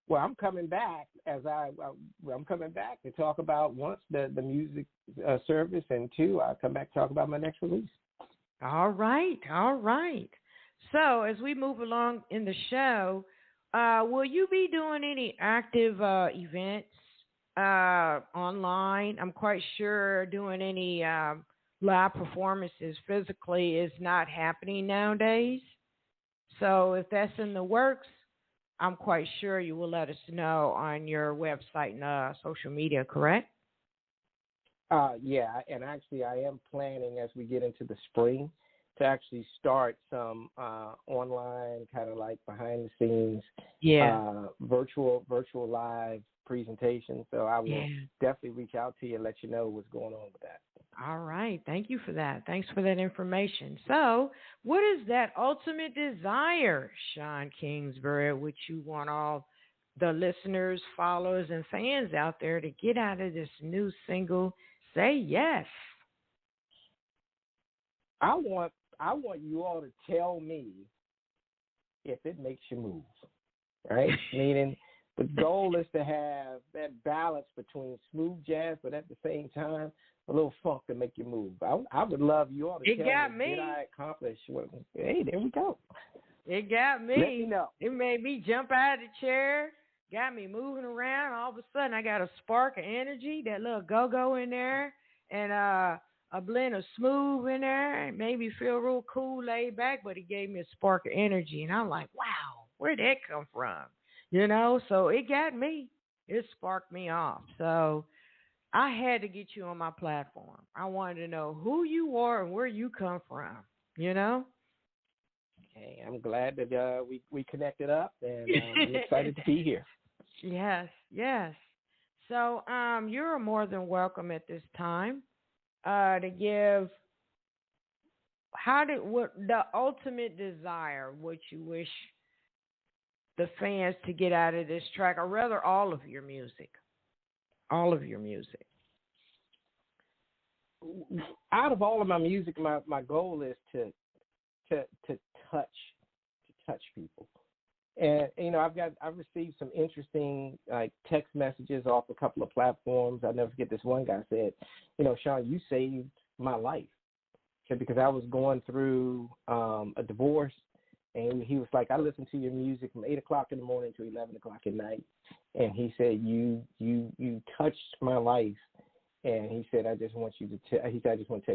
Well, I'm coming back I'm coming back to talk about once the music service, and two, I'll come back to talk about my next release. All right, all right. So as we move along in the show, will you be doing any active events online? I'm quite sure doing any live performances physically is not happening nowadays. So if that's in the works, I'm quite sure you will let us know on your website and social media, correct? Yeah, and actually I am planning as we get into the spring to actually start some online kind of like behind the scenes virtual live presentation. So I will definitely reach out to you and let you know what's going on with that. All right. Thank you for that. Thanks for that information. So what is that ultimate desire, Shawn Kingsberry, which you want all the listeners, followers, and fans out there to get out of this new single, Say Yes? I want you all to tell me if it makes you move, right? Meaning the goal is to have that balance between smooth jazz, but at the same time, a little funk to make you move. I would love you all to tell me, did I accomplish what? Hey, there we go. It got me. Let me know. It made me jump out of the chair, got me moving around. All of a sudden, I got a spark of energy, that little go-go in there, and a blend of smooth in there. It made me feel real cool, laid back, but it gave me a spark of energy. And I'm like, wow, where'd that come from? So it got me. It sparked me off. So I had to get you on my platform. I wanted to know who you are and where you come from, Hey, I'm glad that we connected up, and I'm excited to be here. Yes, yes. So you're more than welcome at this time to give what the ultimate desire, what you wish the fans to get out of this track, or rather all of your music. All of your music. Out of all of my music, my goal is to touch people. And I've received some interesting like text messages off a couple of platforms. I'll never forget this one guy said, Shawn, you saved my life. Because I was going through a divorce, and he was like, I listened to your music from 8 o'clock in the morning to 11 o'clock at night. And he said, you touched my life. And he said, I just want to tell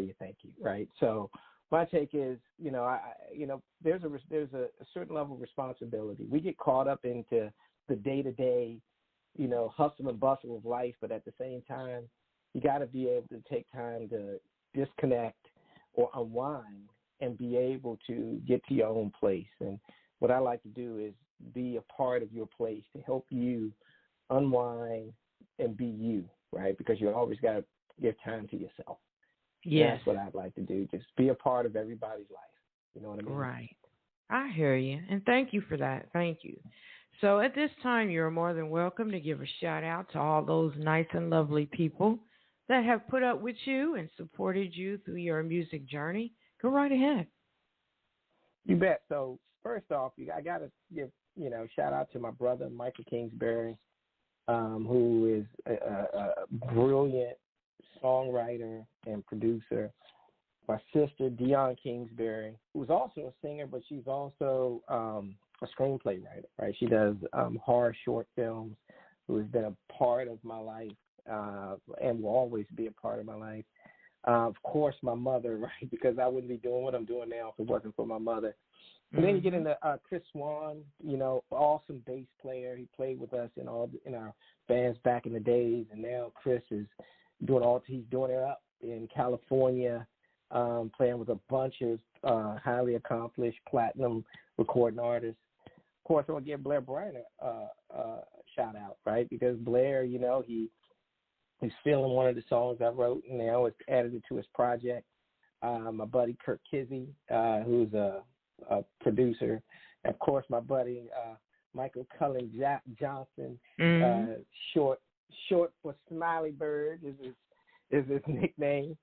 you thank you. Right. So my take is, there's a certain level of responsibility. We get caught up into the day-to-day, hustle and bustle of life. But at the same time, you got to be able to take time to disconnect or unwind and be able to get to your own place. And what I like to do is be a part of your place to help you unwind and be you, right? Because you always got to give time to yourself. Yes. That's what I'd like to do, just be a part of everybody's life. You know what I mean? Right. I hear you, and thank you for that. Thank you. So at this time, you're more than welcome to give a shout-out to all those nice and lovely people that have put up with you and supported you through your music journey. Go right ahead. You bet. So first off, I got to give, shout out to my brother, Michael Kingsberry, who is a brilliant songwriter and producer. My sister, Dion Kingsberry, who's also a singer, but she's also a screenplay writer, right? She does horror short films, who has been a part of my life and will always be a part of my life. Of course, my mother, right, because I wouldn't be doing what I'm doing now if it wasn't for my mother. And then you get into Chris Swan, awesome bass player. He played with us in our bands back in the days, and now Chris is he's doing it up in California, playing with a bunch of highly accomplished platinum recording artists. Of course, I want to give Blair Bryant a shout out, right, because Blair, he's feeling one of the songs I wrote, and now it's added it to his project. My buddy Kirk Kizzy, who's a producer. And of course, my buddy Michael Cullen Johnson, short for Smiley Bird is his nickname.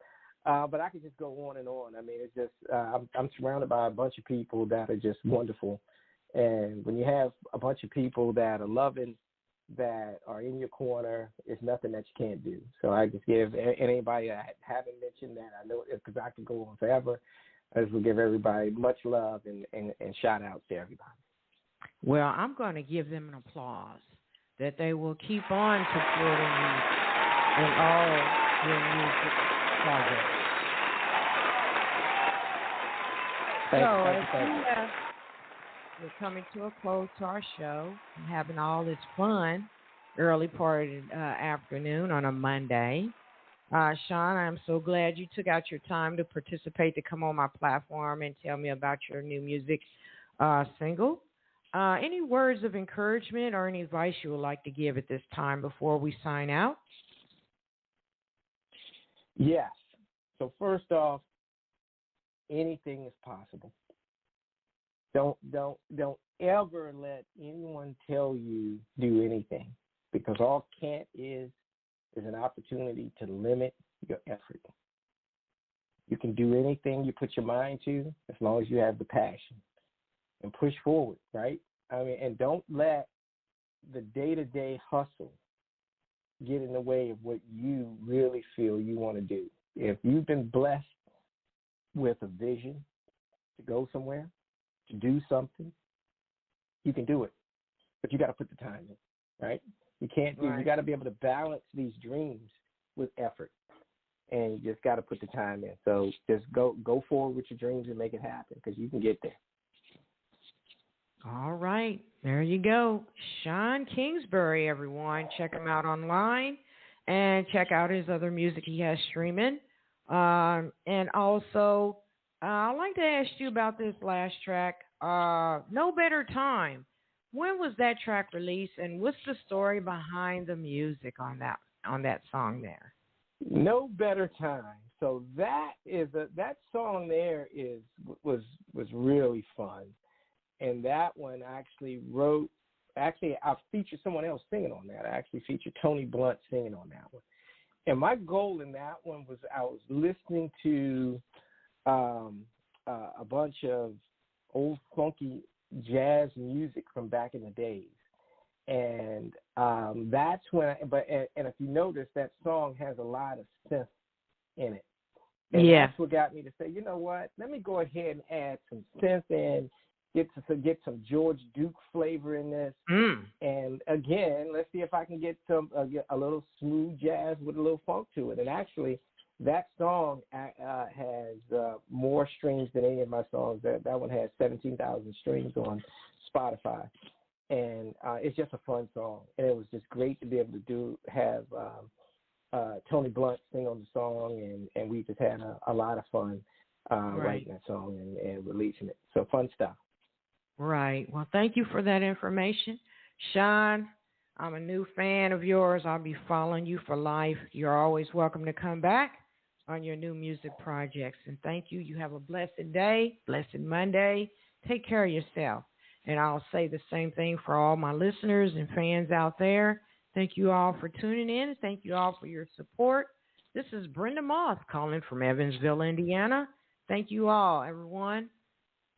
But I could just go on and on. I mean, it's just I'm surrounded by a bunch of people that are just wonderful. And when you have a bunch of people that are loving that are in your corner. It's nothing that you can't do. So I just give anybody I haven't mentioned that, I know because I could go on forever, I just will give everybody much love and shout out to everybody. Well, I'm going to give them an applause that they will keep on supporting you in all your music projects. We're coming to a close to our show and having all this fun early part of the afternoon on a Monday. Shawn, I'm so glad you took out your time to participate, to come on my platform and tell me about your new music single. Any words of encouragement or any advice you would like to give at this time before we sign out? Yes. So first off, anything is possible. Don't ever let anyone tell you do anything, because all can't is an opportunity to limit your effort. You can do anything you put your mind to as long as you have the passion, and push forward, right? I mean, and don't let the day-to-day hustle get in the way of what you really feel you want to do. If you've been blessed with a vision to go somewhere, to do something, you can do it. But you got to put the time in, right? You can't do. Right. You got to be able to balance these dreams with effort, and you just got to put the time in. So just go forward with your dreams and make it happen, because you can get there. All right, there you go, Shawn Kingsberry. Everyone, check him out online and check out his other music he has streaming. And also, I'd like to ask you about this last track, No Better Time. When was that track released, and what's the story behind the music on that song there? No Better Time. So that song there was really fun, and that one I featured someone else singing on that. I actually featured Tony Blunt singing on that one. And my goal in that one was, I was listening to a bunch of old funky jazz music from back in the days, and that's when. And if you notice, that song has a lot of synth in it, and that's what got me to say, you know what? Let me go ahead and add some synth in, get some George Duke flavor in this, and again, let's see if I can get a little smooth jazz with a little funk to it. And actually, that song has more streams than any of my songs. That one has 17,000 streams on Spotify, and it's just a fun song. And it was just great to be able to have Tony Blunt sing on the song, and we just had a lot of fun writing that song and releasing it. So fun stuff. Right. Well, thank you for that information, Shawn. I'm a new fan of yours. I'll be following you for life. You're always welcome to come back on your new music projects. And thank you. You have a blessed day, blessed Monday. Take care of yourself. And I'll say the same thing for all my listeners and fans out there. Thank you all for tuning in. Thank you all for your support. This is Brenda Moth calling from Evansville, Indiana. Thank you all, everyone.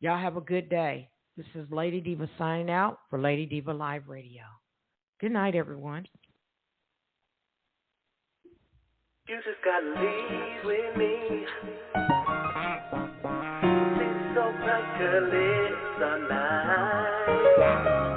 Y'all have a good day. This is Lady Diva signing out for Lady Diva Live Radio. Good night, everyone. You just gotta leave with me. It's so bright, girl, it's the night.